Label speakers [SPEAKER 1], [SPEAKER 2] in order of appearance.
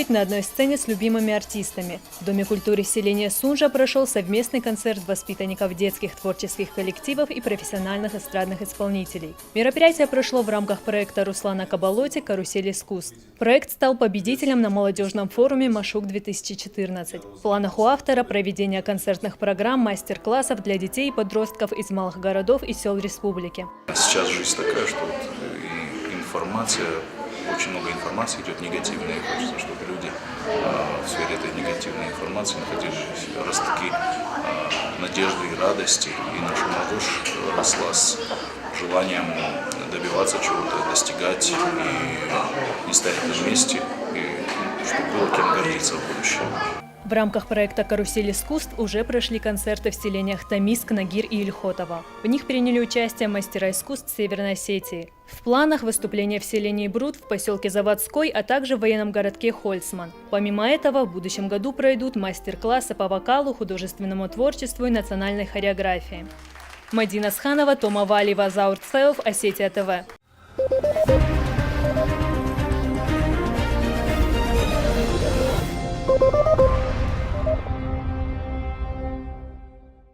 [SPEAKER 1] выступить на одной сцене с любимыми артистами. В Доме культуры селения Сунжа прошел совместный концерт воспитанников детских творческих коллективов и профессиональных эстрадных исполнителей. Мероприятие прошло в рамках проекта Руслана Кабалоти «Карусель искусств». Проект стал победителем на молодежном форуме «Машук-2014». В планах у автора проведение концертных программ, мастер-классов для детей и подростков из малых городов и сел республики.
[SPEAKER 2] Сейчас жизнь такая, что очень много информации идет негативной, и хочется, чтобы люди в сфере этой негативной информации находили ростки надежды и радости, и наша молодежь росла с желанием добиваться чего-то, достигать и не стоять на месте, и чтобы было кем гордиться в будущем.
[SPEAKER 1] В рамках проекта «Карусель искусств» уже прошли концерты в селениях Томиск, Нагир и Ильхотово. В них приняли участие мастера искусств Северной Осетии. В планах выступления в селении Бруд, в поселке Заводской, а также в военном городке Хольцман. Помимо этого, в будущем году пройдут мастер-классы по вокалу, художественному творчеству и национальной хореографии. Мадина Сханова, Тома Валиева, Заурцеев, Осетия ТВ.